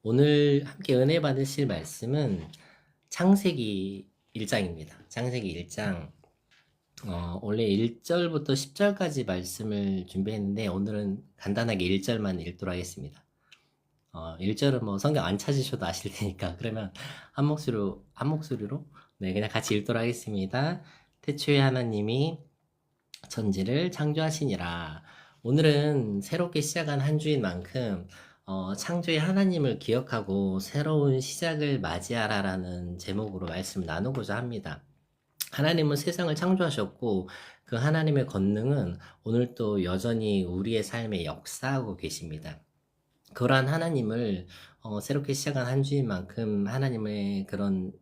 오늘 함께 은혜 받으실 말씀은 창세기 1장입니다. 창세기 1장, 원래 1절부터 10절까지 말씀을 준비했는데 오늘은 간단하게 1절만 읽도록 하겠습니다. 1절은 뭐 성경 안 찾으셔도 아실 테니까 그러면 한 목소리로 네, 그냥 같이 읽도록 하겠습니다. 태초에 하나님이 천지를 창조하시니라. 오늘은 새롭게 시작한 한 주인 만큼 창조의 하나님을 기억하고 새로운 시작을 맞이하라라는 제목으로 말씀을 나누고자 합니다. 하나님은 세상을 창조하셨고 그 하나님의 권능은 오늘도 여전히 우리의 삶에 역사하고 계십니다. 그러한 하나님을 새롭게 시작한 한 주인 만큼 하나님의 그런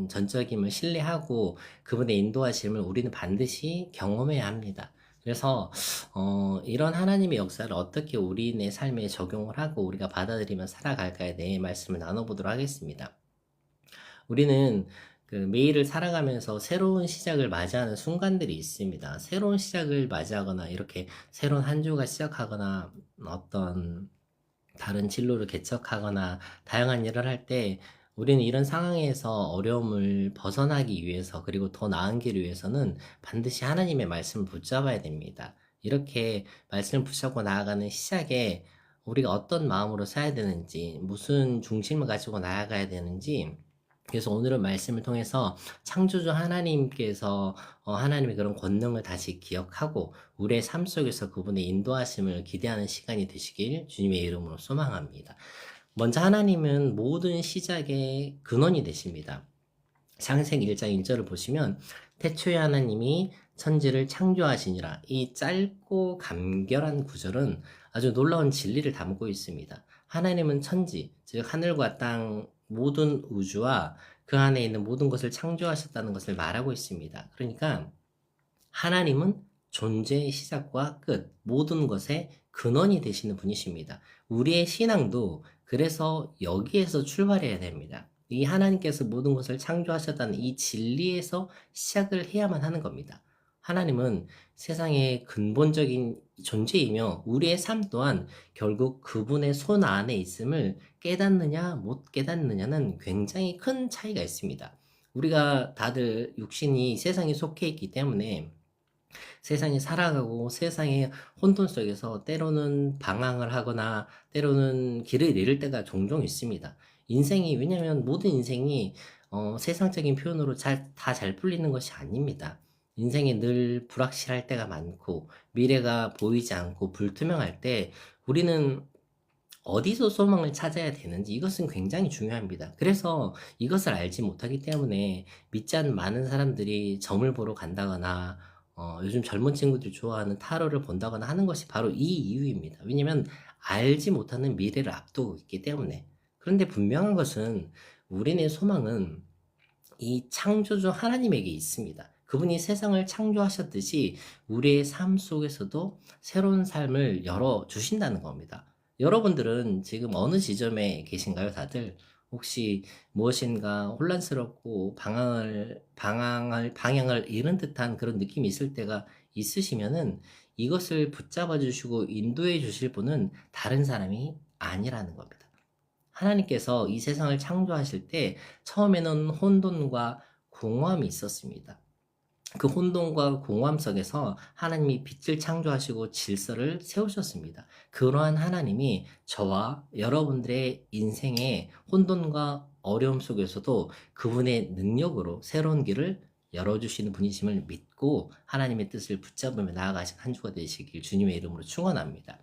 전적임을 신뢰하고 그분의 인도하심을 우리는 반드시 경험해야 합니다. 그래서 이런 하나님의 역사를 어떻게 우리의 삶에 적용을 하고 우리가 받아들이며 살아갈까에 대해 말씀을 나눠보도록 하겠습니다. 우리는 그 매일을 살아가면서 새로운 시작을 맞이하는 순간들이 있습니다. 새로운 시작을 맞이하거나 이렇게 새로운 한 주가 시작하거나 어떤 다른 진로를 개척하거나 다양한 일을 할 때 우리는 이런 상황에서 어려움을 벗어나기 위해서 그리고 더 나은 길을 위해서는 반드시 하나님의 말씀을 붙잡아야 됩니다. 이렇게 말씀을 붙잡고 나아가는 시작에 우리가 어떤 마음으로 서야 되는지, 무슨 중심을 가지고 나아가야 되는지, 그래서 오늘은 말씀을 통해서 창조주 하나님께서 하나님의 그런 권능을 다시 기억하고 우리의 삶 속에서 그분의 인도하심을 기대하는 시간이 되시길 주님의 이름으로 소망합니다. 먼저 하나님은 모든 시작의 근원이 되십니다. 창세기 1장 1절을 보시면 태초에 하나님이 천지를 창조하시니라. 이 짧고 간결한 구절은 아주 놀라운 진리를 담고 있습니다. 하나님은 천지, 즉 하늘과 땅 모든 우주와 그 안에 있는 모든 것을 창조하셨다는 것을 말하고 있습니다. 그러니까 하나님은 존재의 시작과 끝, 모든 것의 근원이 되시는 분이십니다. 우리의 신앙도 그래서 여기에서 출발해야 됩니다. 이 하나님께서 모든 것을 창조하셨다는 이 진리에서 시작을 해야만 하는 겁니다. 하나님은 세상의 근본적인 존재이며 우리의 삶 또한 결국 그분의 손 안에 있음을 깨닫느냐 못 깨닫느냐는 굉장히 큰 차이가 있습니다. 우리가 다들 육신이 세상에 속해 있기 때문에 세상이 살아가고 세상의 혼돈 속에서 때로는 방황을 하거나 때로는 길을 잃을 때가 종종 있습니다. 인생이, 왜냐면 모든 인생이 세상적인 표현으로 다 잘 풀리는 것이 아닙니다. 인생이 늘 불확실할 때가 많고 미래가 보이지 않고 불투명할 때 우리는 어디서 소망을 찾아야 되는지 이것은 굉장히 중요합니다. 그래서 이것을 알지 못하기 때문에 믿지 않는 많은 사람들이 점을 보러 간다거나 요즘 젊은 친구들이 좋아하는 타로를 본다거나 하는 것이 바로 이 이유입니다. 왜냐면 알지 못하는 미래를 앞두고 있기 때문에. 그런데 분명한 것은 우리의 소망은 이 창조주 하나님에게 있습니다. 그분이 세상을 창조하셨듯이 우리의 삶 속에서도 새로운 삶을 열어주신다는 겁니다. 여러분들은 지금 어느 지점에 계신가요, 다들? 혹시 무엇인가 혼란스럽고 방향을 잃은 듯한 그런 느낌이 있을 때가 있으시면은 이것을 붙잡아 주시고 인도해 주실 분은 다른 사람이 아니라는 겁니다. 하나님께서 이 세상을 창조하실 때 처음에는 혼돈과 공허함이 있었습니다. 그 혼돈과 공허함 속에서 하나님이 빛을 창조하시고 질서를 세우셨습니다. 그러한 하나님이 저와 여러분들의 인생의 혼돈과 어려움 속에서도 그분의 능력으로 새로운 길을 열어주시는 분이심을 믿고 하나님의 뜻을 붙잡으며 나아가신 한 주가 되시길 주님의 이름으로 축원합니다.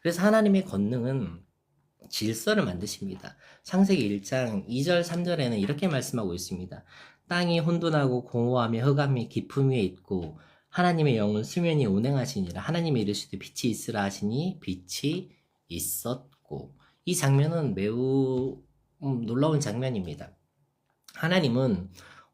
그래서 하나님의 권능은 질서를 만드십니다. 창세기 1장 2절 3절에는 이렇게 말씀하고 있습니다. 땅이 혼돈하고 공허하며 흑암이 깊음 위에 있고 하나님의 영은 수면이 운행하시니라. 하나님이 이르시되 빛이 있으라 하시니 빛이 있었고. 이 장면은 매우 놀라운 장면입니다. 하나님은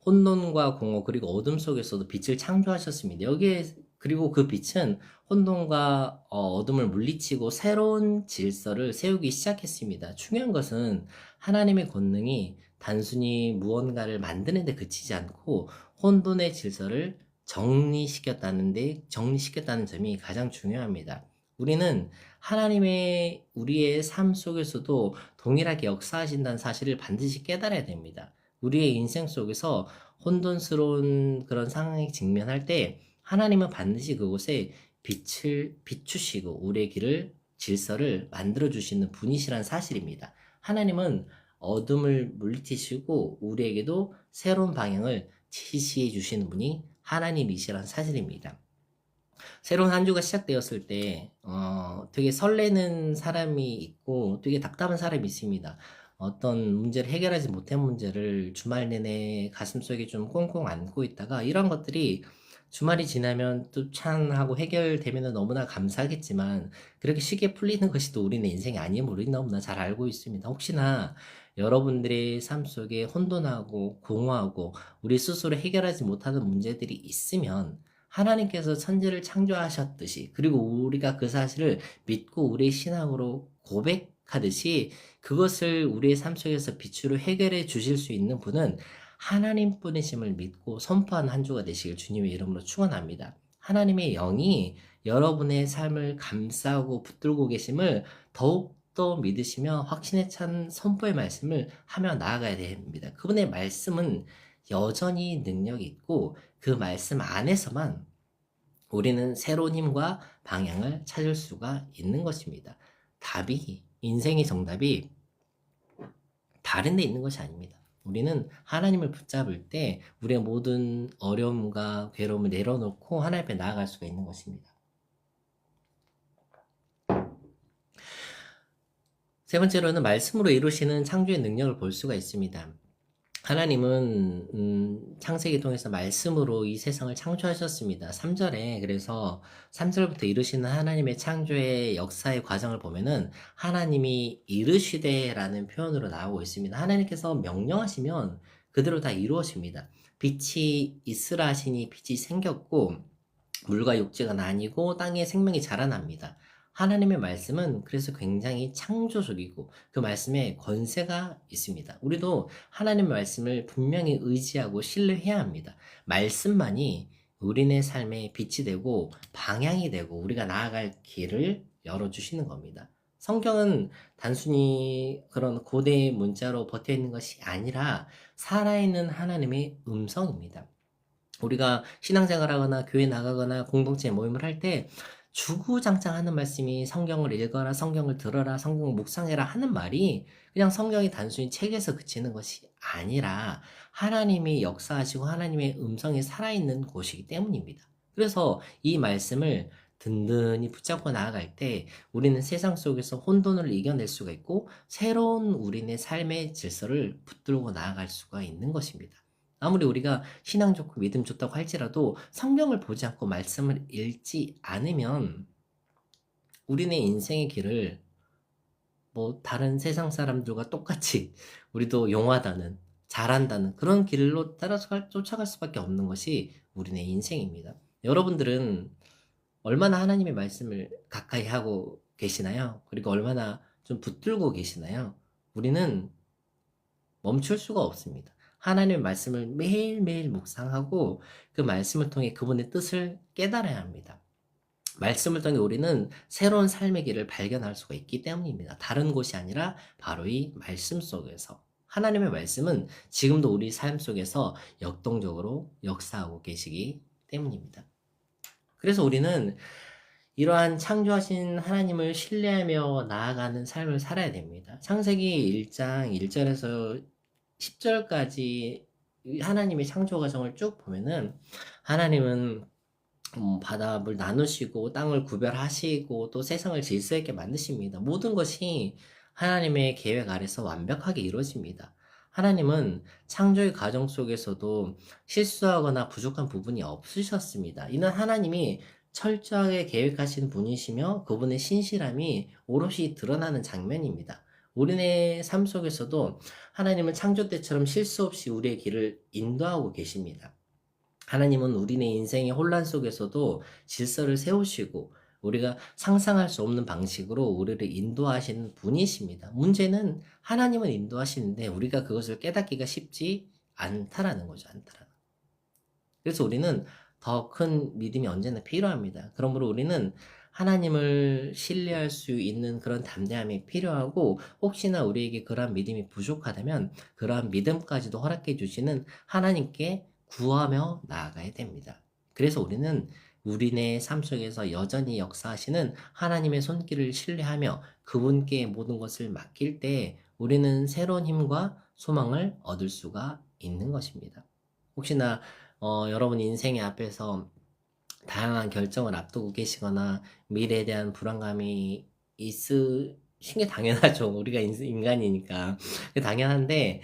혼돈과 공허 그리고 어둠 속에서도 빛을 창조하셨습니다. 여기에 그리고 그 빛은 혼돈과 어둠을 물리치고 새로운 질서를 세우기 시작했습니다. 중요한 것은 하나님의 권능이 단순히 무언가를 만드는 데 그치지 않고 혼돈의 질서를 정리시켰다는 점이 가장 중요합니다. 우리는 하나님의 우리의 삶 속에서도 동일하게 역사하신다는 사실을 반드시 깨달아야 됩니다. 우리의 인생 속에서 혼돈스러운 그런 상황에 직면할 때 하나님은 반드시 그곳에 빛을 비추시고 우리의 길을 질서를 만들어 주시는 분이시란 사실입니다. 하나님은 어둠을 물리치시고 우리에게도 새로운 방향을 지시해 주시는 분이 하나님이시란 사실입니다. 새로운 한 주가 시작되었을 때 되게 설레는 사람이 있고 되게 답답한 사람이 있습니다. 어떤 문제를 해결하지 못한 문제를 주말 내내 가슴속에 좀 꽁꽁 안고 있다가 이런 것들이 주말이 지나면 또 찬하고 해결되면 너무나 감사하겠지만 그렇게 쉽게 풀리는 것이 또 우리는 인생이 아님을 우리 너무나 잘 알고 있습니다. 혹시나 여러분들의 삶 속에 혼돈하고 공허하고 우리 스스로 해결하지 못하는 문제들이 있으면 하나님께서 천지를 창조하셨듯이 그리고 우리가 그 사실을 믿고 우리의 신앙으로 고백하듯이 그것을 우리의 삶 속에서 빛으로 해결해 주실 수 있는 분은 하나님뿐이심을 믿고 선포하는 한 주가 되시길 주님의 이름으로 축원합니다. 하나님의 영이 여러분의 삶을 감싸고 붙들고 계심을 더욱더 믿으시며 확신에 찬 선포의 말씀을 하며 나아가야 됩니다. 그분의 말씀은 여전히 능력이 있고 그 말씀 안에서만 우리는 새로운 힘과 방향을 찾을 수가 있는 것입니다. 인생의 정답이 다른 데 있는 것이 아닙니다. 우리는 하나님을 붙잡을 때 우리의 모든 어려움과 괴로움을 내려놓고 하나님 앞에 나아갈 수가 있는 것입니다. 세 번째로는 말씀으로 이루시는 창조의 능력을 볼 수가 있습니다. 하나님은 창세기 통해서 말씀으로 이 세상을 창조하셨습니다. 3절에 그래서 3절부터 이루시는 하나님의 창조의 역사의 과정을 보면은 하나님이 이르시되라는 표현으로 나오고 있습니다. 하나님께서 명령하시면 그대로 다 이루어집니다. 빛이 있으라 하시니 빛이 생겼고 물과 육지가 나뉘고 땅에 생명이 자라납니다. 하나님의 말씀은 그래서 굉장히 창조적이고 그 말씀에 권세가 있습니다. 우리도 하나님의 말씀을 분명히 의지하고 신뢰해야 합니다. 말씀만이 우리네 삶에 빛이 되고 방향이 되고 우리가 나아갈 길을 열어주시는 겁니다. 성경은 단순히 그런 고대 문자로 버텨 있는 것이 아니라 살아있는 하나님의 음성입니다. 우리가 신앙생활 하거나 교회 나가거나 공동체 모임을 할 때 주구장창 하는 말씀이 성경을 읽어라, 성경을 들어라, 성경을 묵상해라 하는 말이 그냥 성경이 단순히 책에서 그치는 것이 아니라 하나님이 역사하시고 하나님의 음성이 살아있는 곳이기 때문입니다. 그래서 이 말씀을 든든히 붙잡고 나아갈 때 우리는 세상 속에서 혼돈을 이겨낼 수가 있고 새로운 우리네 삶의 질서를 붙들고 나아갈 수가 있는 것입니다. 아무리 우리가 신앙 좋고 믿음 좋다고 할지라도 성경을 보지 않고 말씀을 읽지 않으면 우리네 인생의 길을 다른 세상 사람들과 똑같이 우리도 용하다는, 잘한다는 그런 길로 쫓아갈 수밖에 없는 것이 우리네 인생입니다. 여러분들은 얼마나 하나님의 말씀을 가까이 하고 계시나요? 그리고 얼마나 좀 붙들고 계시나요? 우리는 멈출 수가 없습니다. 하나님의 말씀을 매일매일 묵상하고 그 말씀을 통해 그분의 뜻을 깨달아야 합니다. 말씀을 통해 우리는 새로운 삶의 길을 발견할 수가 있기 때문입니다. 다른 곳이 아니라 바로 이 말씀 속에서. 하나님의 말씀은 지금도 우리 삶 속에서 역동적으로 역사하고 계시기 때문입니다. 그래서 우리는 이러한 창조하신 하나님을 신뢰하며 나아가는 삶을 살아야 됩니다. 창세기 1장 1절에서 10절까지 하나님의 창조 과정을 쭉 보면은 하나님은 바다물 나누시고 땅을 구별하시고 또 세상을 질서 있게 만드십니다. 모든 것이 하나님의 계획 아래서 완벽하게 이루어집니다. 하나님은 창조의 과정 속에서도 실수하거나 부족한 부분이 없으셨습니다. 이는 하나님이 철저하게 계획하신 분이시며 그분의 신실함이 오롯이 드러나는 장면입니다. 우리네 삶 속에서도 하나님은 창조 때처럼 실수 없이 우리의 길을 인도하고 계십니다. 하나님은 우리네 인생의 혼란 속에서도 질서를 세우시고 우리가 상상할 수 없는 방식으로 우리를 인도하시는 분이십니다. 문제는 하나님은 인도하시는데 우리가 그것을 깨닫기가 쉽지 않다라는 거죠. 그래서 우리는 더 큰 믿음이 언제나 필요합니다. 그러므로 우리는 하나님을 신뢰할 수 있는 그런 담대함이 필요하고, 혹시나 우리에게 그러한 믿음이 부족하다면 그러한 믿음까지도 허락해 주시는 하나님께 구하며 나아가야 됩니다. 그래서 우리는 우리네 삶 속에서 여전히 역사하시는 하나님의 손길을 신뢰하며 그분께 모든 것을 맡길 때 우리는 새로운 힘과 소망을 얻을 수가 있는 것입니다. 혹시나 여러분 인생의 앞에서 다양한 결정을 앞두고 계시거나 미래에 대한 불안감이 있으신 게 당연하죠. 우리가 인간이니까. 당연한데,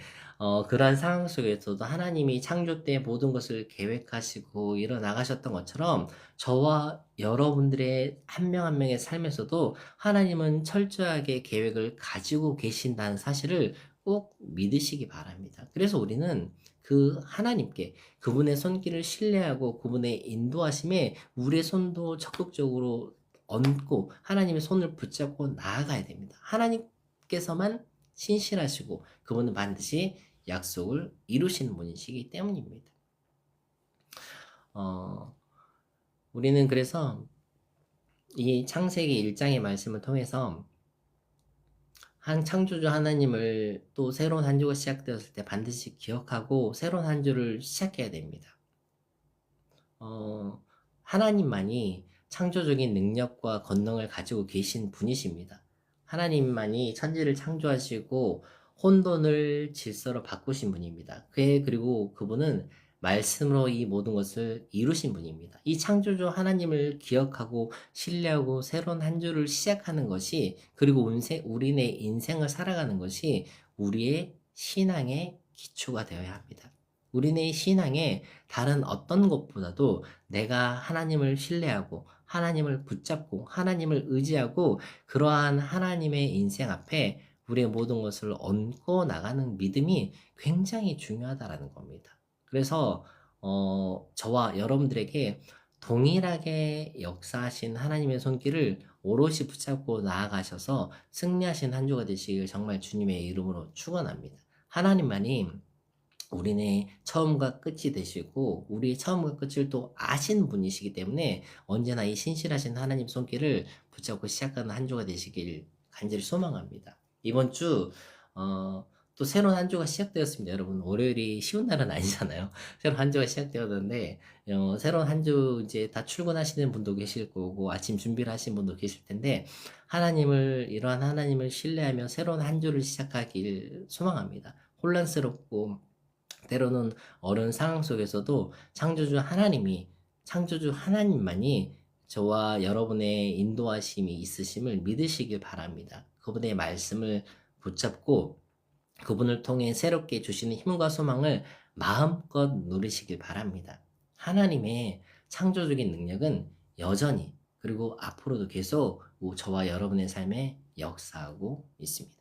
그러한 상황 속에서도 하나님이 창조 때 모든 것을 계획하시고 일어나가셨던 것처럼 저와 여러분들의 한 명 한 명의 삶에서도 하나님은 철저하게 계획을 가지고 계신다는 사실을 꼭 믿으시기 바랍니다. 그래서 우리는 그 하나님께 그분의 손길을 신뢰하고 그분의 인도하심에 우리의 손도 적극적으로 얹고 하나님의 손을 붙잡고 나아가야 됩니다. 하나님께서만 신실하시고 그분은 반드시 약속을 이루시는 분이시기 때문입니다. 우리는 그래서 이 창세기 1장의 말씀을 통해서 한 창조주 하나님을 또 새로운 한 주가 시작되었을 때 반드시 기억하고 새로운 한 주를 시작해야 됩니다. 하나님만이 창조적인 능력과 권능을 가지고 계신 분이십니다. 하나님만이 천지를 창조하시고 혼돈을 질서로 바꾸신 분입니다. 그리고 그분은 말씀으로 이 모든 것을 이루신 분입니다. 이 창조주 하나님을 기억하고 신뢰하고 새로운 한 주를 시작하는 것이, 그리고 우리네 인생을 살아가는 것이 우리의 신앙의 기초가 되어야 합니다. 우리네 신앙에 다른 어떤 것보다도 내가 하나님을 신뢰하고 하나님을 붙잡고 하나님을 의지하고 그러한 하나님의 인생 앞에 우리의 모든 것을 얹고 나가는 믿음이 굉장히 중요하다라는 겁니다. 그래서 저와 여러분들에게 동일하게 역사하신 하나님의 손길을 오롯이 붙잡고 나아가셔서 승리하신 한 주가 되시길 정말 주님의 이름으로 축원합니다. 하나님만이 우리네 처음과 끝이 되시고 우리의 처음과 끝을 또 아시는 분이시기 때문에 언제나 이 신실하신 하나님 손길을 붙잡고 시작하는 한 주가 되시길 간절히 소망합니다. 이번 주 또 새로운 한 주가 시작되었습니다. 여러분, 월요일이 쉬운 날은 아니잖아요. 새로운 한 주가 시작되었는데 새로운 한 주 이제 다 출근하시는 분도 계실 거고 아침 준비를 하신 분도 계실 텐데, 이러한 하나님을 신뢰하며 새로운 한 주를 시작하길 소망합니다. 혼란스럽고 때로는 어려운 상황 속에서도 창조주 하나님만이 저와 여러분의 인도하심이 있으심을 믿으시길 바랍니다. 그분의 말씀을 붙잡고 그분을 통해 새롭게 주시는 힘과 소망을 마음껏 누리시길 바랍니다. 하나님의 창조적인 능력은 여전히 그리고 앞으로도 계속 저와 여러분의 삶에 역사하고 있습니다.